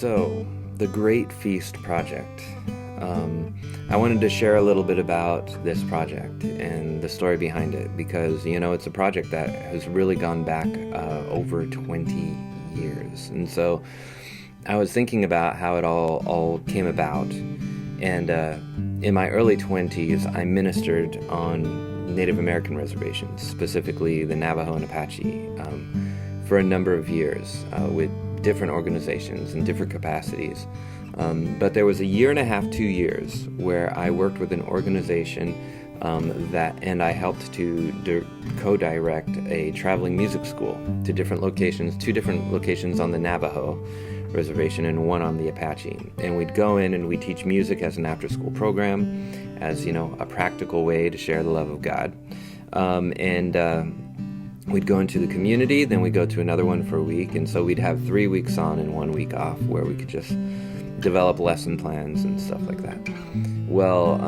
So, the Great Feast Project. I wanted to share a little bit about this project and the story behind it because, it's a project that has really gone back over 20 years. And so I was thinking about how it all came about. And in my early 20s, I ministered on Native American reservations, specifically the Navajo and Apache, for a number of years with different organizations and different capacities. But there was a year and a half, 2 years, where I worked with an organization and I helped to co-direct a traveling music school to different locations, 2 different locations on the Navajo reservation and 1 on the Apache. And we'd go in and we'd teach music as an after-school program, as, a practical way to share the love of God. We'd go into the community, then we'd go to another one for a week, and so we'd have 3 weeks on and 1 week off where we could just develop lesson plans and stuff like that. Well,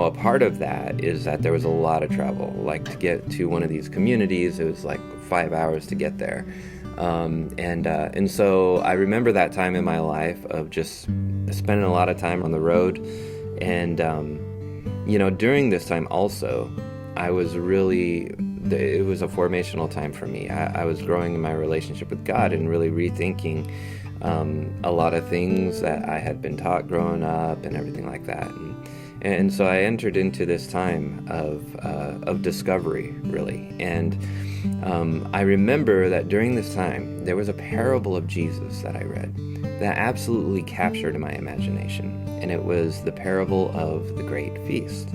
a part of that is that there was a lot of travel. Like, to get to one of these communities, it was like 5 hours to get there. And so I remember that time in my life of just spending a lot of time on the road. And, during this time also, it was a formational time for me. I was growing in my relationship with God and really rethinking a lot of things that I had been taught growing up and everything like that. And so I entered into this time of discovery, really. And I remember that during this time, there was a parable of Jesus that I read that absolutely captured my imagination. And it was the parable of the Great Feast.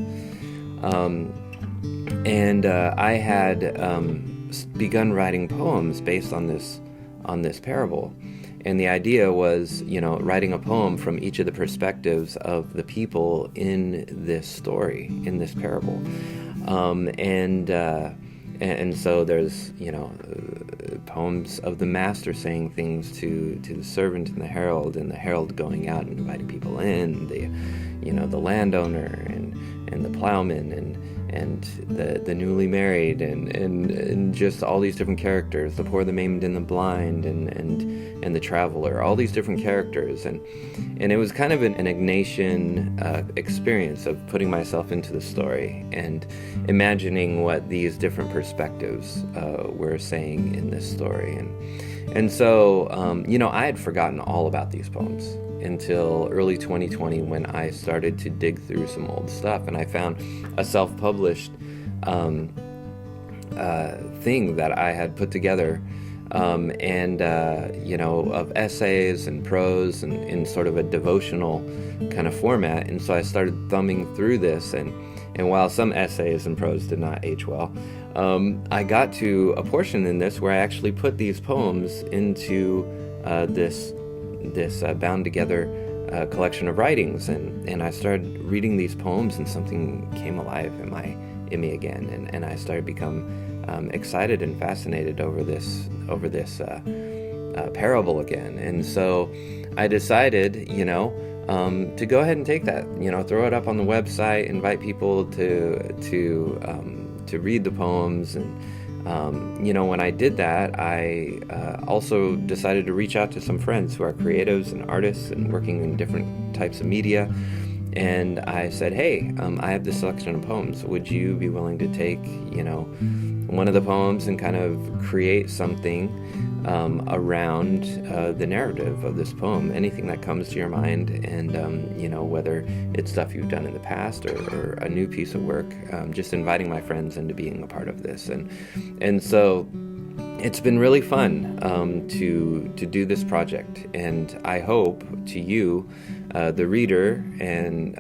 I had begun writing poems based on this parable. And the idea was, writing a poem from each of the perspectives of the people in this story, in this parable. And so there's, poems of the master saying things to the servant and the herald going out and inviting people in, the landowner and the plowman and the newly married and just all these different characters, the poor, the maimed, and the blind, and the traveler, all these different characters, and it was kind of an Ignatian experience of putting myself into the story and imagining what these different perspectives were saying in this story, and so I had forgotten all about these poems until early 2020 when I started to dig through some old stuff, and I found a self-published thing that I had put together of essays and prose and in sort of a devotional kind of format. And so I started thumbing through this, and while some essays and prose did not age well, I got to a portion in this where I actually put these poems into this bound together collection of writings, and I started reading these poems, and something came alive in me again, and I started become excited and fascinated over this parable again. And so I decided, to go ahead and take that, throw it up on the website, invite people to read the poems. And when I did that, I also decided to reach out to some friends who are creatives and artists and working in different types of media. And I said, hey, I have this selection of poems. Would you be willing to take, one of the poems and kind of create something around the narrative of this poem, anything that comes to your mind, and whether it's stuff you've done in the past or a new piece of work, just inviting my friends into being a part of this, and so it's been really fun to do this project, and I hope to you, the reader, and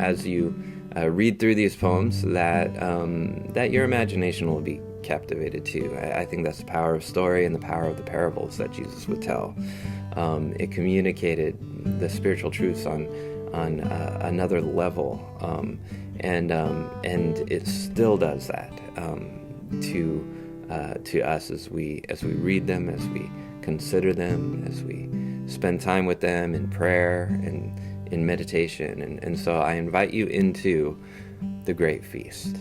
as you read through these poems, that your imagination will be captivated too. I think that's the power of story and the power of the parables that Jesus would tell. It communicated the spiritual truths on another level, and it still does that to us as we read them, as we consider them, as we spend time with them in prayer and in meditation. And so I invite you into the Great Feast.